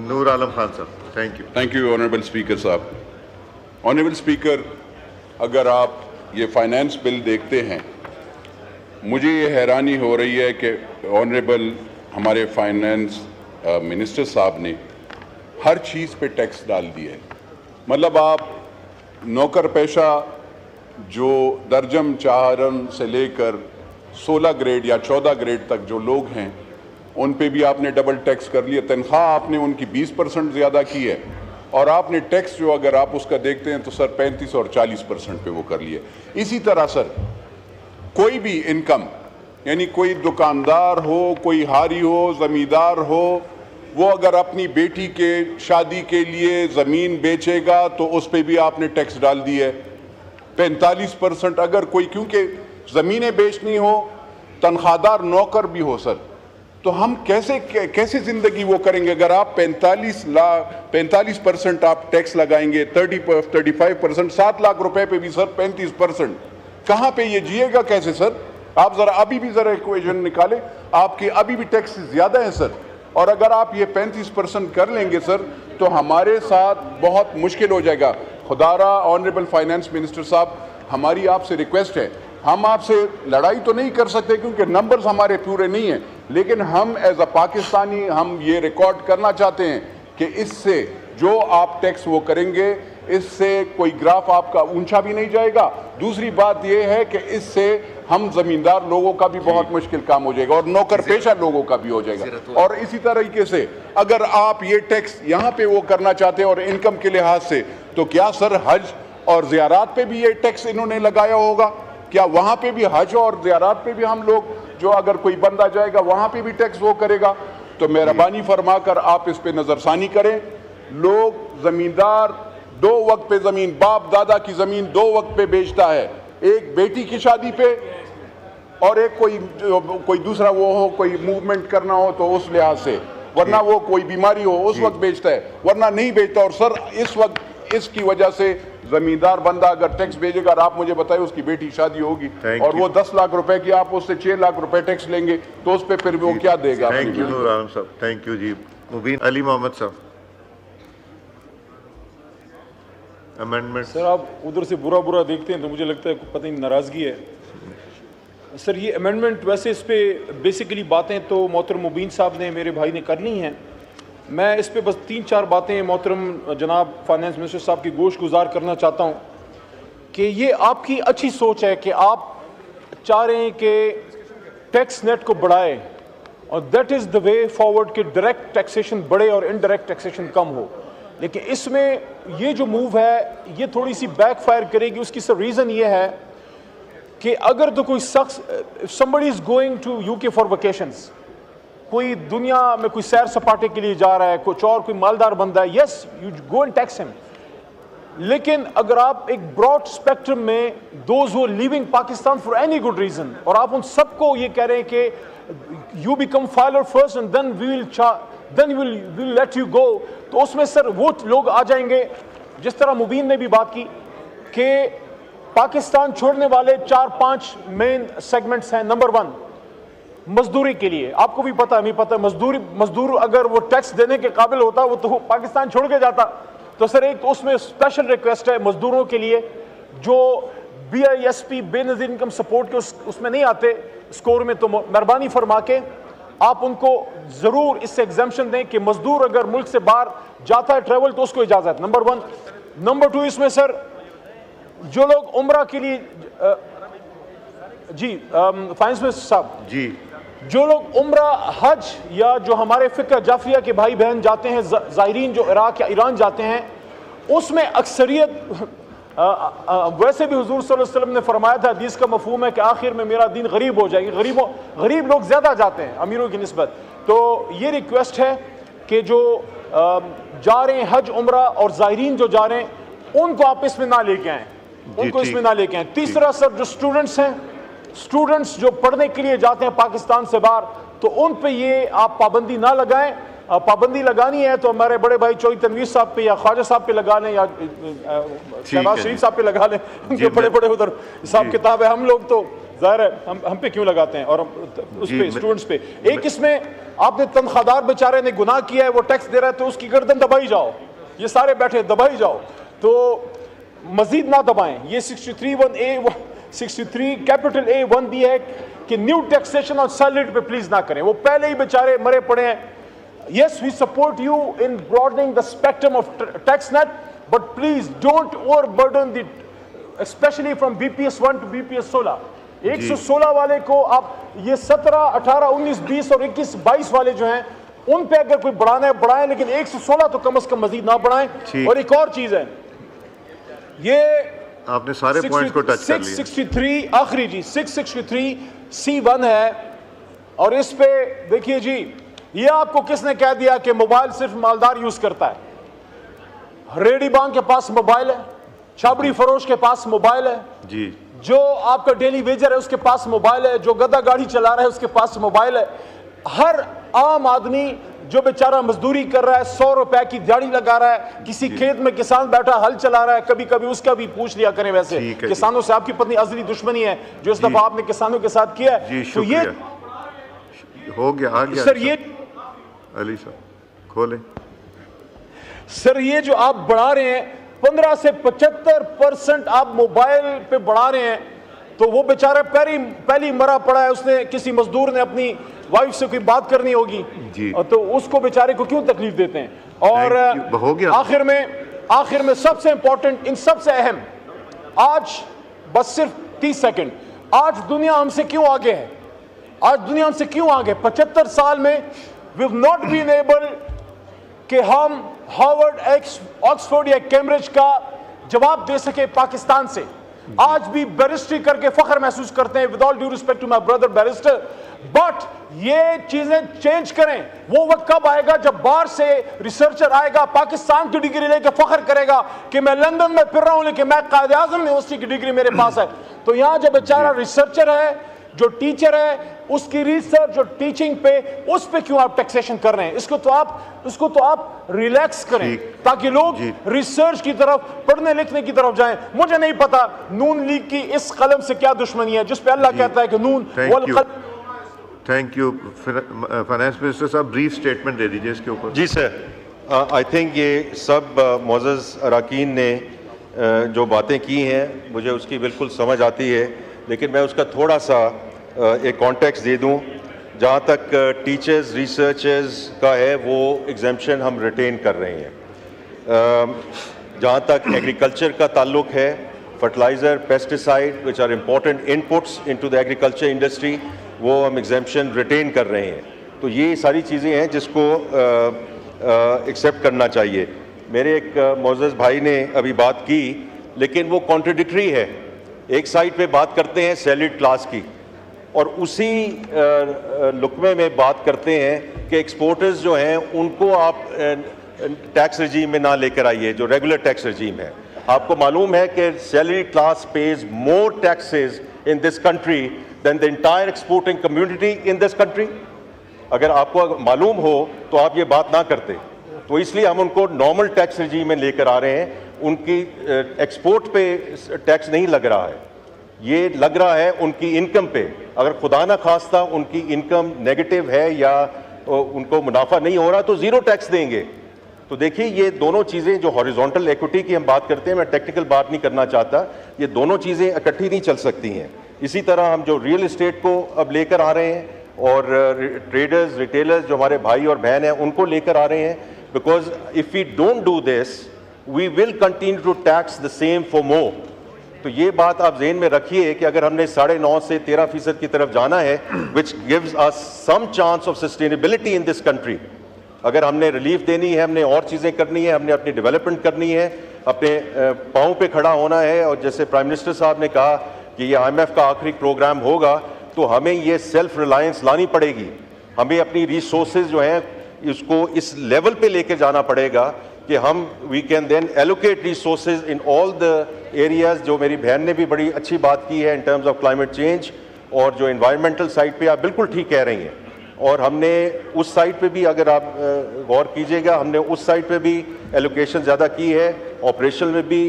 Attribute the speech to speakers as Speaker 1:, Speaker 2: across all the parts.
Speaker 1: नूर आलम खान साहब, thank you.
Speaker 2: Thank you honourable speaker साहब। Honourable speaker, अगर आप ये फाइनेंस बिल देखते हैं, मुझे ये हैरानी हो रही है कि ऑनरेबल हमारे फाइनेंस मिनिस्टर साहब ने हर चीज़ पे टैक्स डाल दिया है। मतलब आप नौकर पेशा जो दर्जम चाहरन से लेकर 16 ग्रेड या 14 ग्रेड तक जो लोग हैं, उन पे भी आपने डबल टैक्स कर लिया। तनख्वाह आपने उनकी 20% ज़्यादा की है, और आपने टैक्स जो अगर आप उसका देखते हैं तो सर 35 और 40% पे वो कर लिया। इसी तरह सर कोई भी इनकम, यानी कोई दुकानदार हो, कोई हारी हो, ज़मींदार हो, वो अगर अपनी बेटी के शादी के लिए ज़मीन बेचेगा तो उस पर भी आपने टैक्स डाल दिया है 45%। अगर कोई, क्योंकि ज़मीनें बेचनी हो, तनख्वाहदार नौकर भी हो सर, तो हम कैसे ज़िंदगी वो करेंगे? अगर आप 45% आप टैक्स लगाएंगे, 35%, 7 लाख रुपए पे भी सर 35%, कहाँ पे ये जिएगा कैसे सर? आप ज़रा अभी भी ज़रा इक्वेशन निकालें, आपके अभी भी टैक्स ज़्यादा है सर। और अगर आप ये 35% कर लेंगे सर, तो हमारे साथ बहुत मुश्किल हो जाएगा। खुदारा ऑनरेबल फाइनेंस मिनिस्टर साहब, हमारी आपसे रिक्वेस्ट है, हम आपसे लड़ाई तो नहीं कर सकते क्योंकि नंबर्स हमारे पूरे नहीं हैं, लेकिन हम एज अ पाकिस्तानी हम ये रिकॉर्ड करना चाहते हैं कि इससे जो आप टैक्स वो करेंगे, इससे कोई ग्राफ आपका ऊंचा भी नहीं जाएगा। दूसरी बात यह है कि इससे हम जमींदार लोगों का भी बहुत मुश्किल काम हो जाएगा और नौकर पेशा लोगों का भी हो जाएगा। और इसी तरीके से अगर आप ये टैक्स यहाँ पे वो करना चाहते हैं और इनकम के लिहाज से, तो क्या सर हज और ज़ियारात पे भी ये टैक्स इन्होंने लगाया होगा? क्या वहाँ पे भी, हज और ज़ियारात पे भी हम लोग, जो अगर कोई बंदा जाएगा वहाँ पे भी टैक्स वो करेगा? तो मेहरबानी फरमाकर आप इस पे नज़रसानी करें। लोग, ज़मींदार 2 वक्त पे ज़मीन, बाप दादा की ज़मीन 2 वक्त पे बेचता है, एक बेटी की शादी पे और एक कोई दूसरा वो हो, कोई मूवमेंट करना हो तो उस लिहाज से, वरना वो कोई बीमारी हो उस वक्त बेचता है, वरना नहीं बेचता। और सर इस वक्त इसकी वजह से जमींदार बंदा अगर टैक्स भेजेगा, और आप मुझे बताइए उसकी बेटी शादी होगी और वो 10 लाख रुपए की, आप उससे 6 लाख रुपए टैक्स लेंगे, तो उस पर फिर वो क्या देगा?
Speaker 1: थैंक यू नूर आलम साहब, थैंक यू जी। मुबीन अली मोहम्मद साहब, अमेंडमेंट।
Speaker 3: सर आप उधर से बुरा देखते हैं तो मुझे लगता है पता नहीं नाराज़गी है सर। ये अमेंडमेंट, वैसे इस पर बेसिकली बातें तो मोहतरम मुबीन साहब ने, मेरे भाई ने करनी है। मैं इस पे बस 3-4 बातें मोहतरम जनाब फाइनेंस मिनिस्टर साहब की गोश गुजार करना चाहता हूँ कि ये आपकी अच्छी सोच है कि आप चाह रहे हैं कि टैक्स नेट को बढ़ाए, और that is the way forward कि डायरेक्ट टैक्सेशन बढ़े और इनडायरेक्ट टैक्सेशन कम हो। लेकिन इसमें ये जो मूव है ये थोड़ी सी बैकफायर करेगी। उसकी सब रीज़न ये है कि अगर तो कोई शख्स, somebody is going to UK for vacations, कोई दुनिया में कोई सैर सपाटे के लिए जा रहा है, कुछ और कोई मालदार बंदा है, yes you go and tax him. लेकिन अगर आप एक ब्रॉड स्पेक्ट्रम में those who leaving Pakistan for any good reason, और आप उन सबको ये कह रहे हैं कि you become filer first and then we will let you go, तो उसमें सर वो लोग आ जाएंगे, जिस तरह मुबीन ने भी बात की कि पाकिस्तान छोड़ने वाले 4-5 मेन सेगमेंट्स हैं। नंबर 1 मजदूरी के लिए, आपको भी पता नहीं पता, मजदूर अगर वो टैक्स देने के काबिल होता वो तो पाकिस्तान छोड़ के जाता। तो सर एक तो उसमें स्पेशल रिक्वेस्ट है मजदूरों के लिए जो BISP बेनज़ीर इनकम सपोर्ट के उसमें नहीं आते स्कोर में, तो मेहरबानी फरमा के आप उनको ज़रूर इससे एग्जाम्पशन दें कि मजदूर अगर मुल्क से बाहर जाता है ट्रेवल तो उसको इजाज़त। नंबर 1। नंबर 2, इसमें सर जो लोग उम्रा के लिए जी फाइनेंस मिनिस्टर साहब जी, जो लोग उम्रा, हज या जो हमारे फ़िक्र जाफरिया के भाई बहन जाते हैं, ज़ायरीन जो इराक या ईरान जाते हैं, उसमें अक्सरियत, वैसे भी हुजूर सल्लल्लाहु अलैहि वसल्लम ने फरमाया था, हदीस का मफहूम है कि आखिर में मेरा दीन गरीब हो जाएंगे, गरीब लोग ज़्यादा जाते हैं अमीरों की निस्बत। तो ये रिक्वेस्ट है कि जो जा रहे हैं हज, उम्रा और ज़ायरीन जो जा रहे हैं, उनको आप इसमें ना लेके आएँ, उनको इसमें ना लेके आएँ। तीसरा सर, जो स्टूडेंट्स हैं, स्टूडेंट्स जो पढ़ने के लिए जाते हैं पाकिस्तान से बाहर, तो उन पे ये आप पाबंदी ना लगाएं। पाबंदी लगानी है तो हमारे बड़े भाई चौधरी तनवीर साहब पे या ख्वाजा साहब पे लगा लें, या शहबाज शरीफ साहब पे लगा लें, उनके बड़े बड़े उधर हिसाब किताब है। हम लोग तो जाहिर है हम पे क्यों लगाते हैं और उस पे स्टूडेंट्स पे। एक इसमें आपने तनख्वाहदार बेचारे ने गुनाह किया है, वो टैक्स दे रहा है तो उसकी गर्दन दबाई जाओ, ये सारे बैठे दबाई जाओ, तो मजीद ना दबाएं। ये 63 कैपिटल A1B है कि न्यू टैक्सेशन ऑन सैलरी पे प्लीज ना करें, वो पहले ही बेचारे मरे पड़े हैं। Yes, we support you in broadening the spectrum of tax net, but please don't overburden the, especially from BPS 1 to BPS 16. 116 वाले को आप ये 17, 18, 19, 20 और 21, 22 वाले जो हैं उन पे अगर कोई बढ़ाना है बढ़ाएं, लेकिन 116 तो कम से कम मजीद ना बढ़ाएं। और एक और चीज है, ये
Speaker 1: आपने सारे पॉइंट्स को टच कर लिया।
Speaker 3: 663 आखिरी जी 663 C1 है, और इस पे देखिए जी, ये आपको किसने कह दिया कि मोबाइल सिर्फ मालदार यूज करता है? रेडी बांग के पास मोबाइल है, छाबड़ी फरोश के पास मोबाइल है
Speaker 1: जी,
Speaker 3: जो आपका डेली वेजर है उसके पास मोबाइल है, जो गधा गाड़ी चला रहा है उसके पास मोबाइल है। हर आम आदमी जो बेचारा मजदूरी कर रहा है, 100 रुपए की दिहाड़ी लगा रहा है, किसी खेत में किसान बैठा हल चला रहा है, कभी कभी उसका भी पूछ लिया करें। वैसे किसानों से आपकी पत्नी अजली दुश्मनी है जो इस दफा आपने किसानों के साथ किया है, तो ये
Speaker 1: हो गया, आ गया
Speaker 3: सर। ये
Speaker 1: अली साहब खोले
Speaker 3: सर, ये जो आप बढ़ा रहे हैं 15 से 75% आप मोबाइल पे बढ़ा रहे हैं, तो वो बेचारा पहली मरा पड़ा है, उसने किसी मजदूर ने अपनी वाइफ से कोई बात करनी होगी जी, तो उसको बेचारे को क्यों तकलीफ देते हैं? और
Speaker 1: हो गया।
Speaker 3: आखिर में सबसे इंपॉर्टेंट, इन सबसे अहम, आज बस सिर्फ 30 सेकंड, आज दुनिया हमसे क्यों आगे है? आज दुनिया हमसे क्यों आगे? 75 साल में we have not been able कि हम हार्वर्ड, ऑक्सफोर्ड या कैम्ब्रिज का जवाब दे सके पाकिस्तान से। आज भी बैरिस्ट्री करके फख्र महसूस करते हैं, with all due respect to my brother barrister, but ये चीजें चेंज करें। वो वक्त कब आएगा जब बाहर से रिसर्चर आएगा, पाकिस्तान की डिग्री लेके फख्र करेगा कि मैं लंदन में फिर रहा हूं लेकिन मैं कायदे आज़म यूनिवर्सिटी की डिग्री मेरे पास है। तो यहां जो बेचारा रिसर्चर है, जो टीचर है, उसकी रिसर्च जो टीचिंग पे, उस पे क्यों आप टैक्सेशन कर रहे हैं? इसको तो आप रिलैक्स करें ताकि लोग रिसर्च की तरफ, पढ़ने लिखने की तरफ जाएं। मुझे नहीं पता नून लीग की इस कलम से क्या दुश्मनी है जिस पे अल्लाह कहता है कि नून वल कलम।
Speaker 1: Thank you. फाइनेंस मिनिस्टर साहब ब्रीफ स्टेटमेंट दे दीजिए इसके ऊपर।
Speaker 4: जी सर, आई थिंक ये सब मोअज़्ज़ज़ अरकान ने जो बातें की हैं मुझे उसकी बिल्कुल समझ आती है, लेकिन मैं उसका थोड़ा सा एक कॉन्टेक्स्ट दे दूं। जहाँ तक टीचर्स रिसर्चर्स का है वो एग्जेम्पशन हम रिटेन कर रहे हैं। जहाँ तक एग्रीकल्चर का ताल्लुक है, fertiliser, pesticide which are important inputs into the agriculture industry, वो हम एग्जेम्पशन रिटेन कर रहे हैं। तो ये सारी चीज़ें हैं जिसको एक्सेप्ट करना चाहिए। मेरे एक मोअज़्ज़ज़ भाई ने अभी बात की, लेकिन वो कॉन्ट्रडिक्टरी है। एक साइड पे बात करते हैं सैलरीड क्लास की और उसी लुकमे में बात करते हैं कि एक्सपोर्टर्स जो हैं उनको आप टैक्स रजीम में ना लेकर आइए, जो रेगुलर टैक्स रजीम है। आपको मालूम है कि salary class pays more taxes in this country than the entire exporting community in this country. अगर आपको मालूम हो तो आप ये बात ना करते। तो इसलिए हम उनको नॉर्मल टैक्स रजीम में लेकर आ रहे हैं। उनकी एक्सपोर्ट पे टैक्स नहीं लग रहा है, ये लग रहा है उनकी इनकम पे। अगर खुदा ना खास्ता उनकी इनकम नेगेटिव है या उनको मुनाफा नहीं हो रहा तो ज़ीरो टैक्स देंगे। तो देखिए, ये दोनों चीज़ें जो हॉरिजॉन्टल इक्विटी की हम बात करते हैं, मैं टेक्निकल बात नहीं करना चाहता, ये दोनों चीज़ें इकट्ठी नहीं चल सकती हैं। इसी तरह हम जो रियल इस्टेट को अब लेकर आ रहे हैं और ट्रेडर्स, रिटेलर्स जो हमारे भाई और बहन हैं उनको लेकर आ रहे हैं, because if we don't do this we will continue to tax the same for more. तो ये बात आप ज़हन में रखिए कि अगर हमने 9.5 से 13% की तरफ जाना है, which gives us some chance of sustainability in this country. अगर हमने रिलीफ देनी है, हमने और चीज़ें करनी है, हमने अपनी डेवलपमेंट करनी है, अपने पाँव पे खड़ा होना है, और जैसे प्राइम मिनिस्टर साहब ने कहा कि ये IMF का आखिरी प्रोग्राम होगा, तो हमें ये सेल्फ रिलायंस लानी पड़ेगी। हमें अपनी रिसोर्सेज जो हैं इसको इस लेवल पे लेकर जाना पड़ेगा कि हम we can then allocate resources in all the areas. जो मेरी बहन ने भी बड़ी अच्छी बात की है in terms of climate change, और जो इन्वायरमेंटल साइड पे आप बिल्कुल ठीक कह रही हैं। और हमने उस साइड पे भी, अगर आप गौर कीजिएगा, हमने उस साइड पे भी एलोकेशन ज़्यादा की है, ऑपरेशन में भी,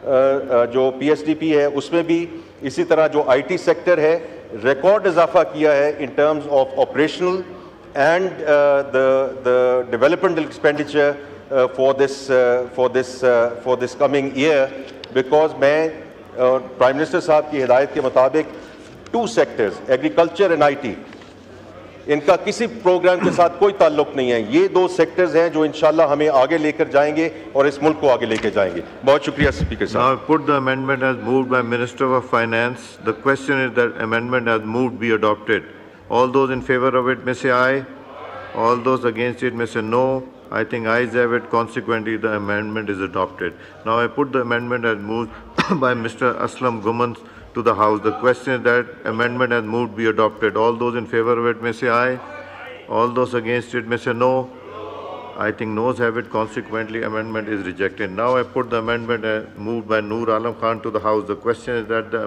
Speaker 4: जो PSDP है उसमें भी। इसी तरह जो IT सेक्टर है रिकॉर्ड इजाफा किया है in terms of operational and the developmental expenditure for this coming year, because मैं प्राइम मिनिस्टर साहब की हिदायत के मुताबिक 2 सेक्टर्स, एग्रीकल्चर एंड IT, इनका किसी प्रोग्राम के साथ कोई ताल्लुक नहीं है। ये 2 सेक्टर्स हैं जो इंशाल्लाह हमें आगे लेकर जाएंगे और इस मुल्क को आगे लेकर जाएंगे। बहुत शुक्रिया स्पीकर
Speaker 1: Now
Speaker 4: साहब।
Speaker 1: I put the amendment as moved by Minister of Finance. The question is that amendment as moved be adopted. All those in favor of it may say aye. All those against it may say no. I think ayes have it. Consequently, the amendment is adopted. Now I put the amendment as moved by Mr. Aslam Guman to the House. The question is that amendment as moved be adopted. All those in favor of it may say aye. All those against it may say no. I think noes have it. Consequently, amendment is rejected. Now I put the amendment moved by Noor Alam Khan to the House. The question is that the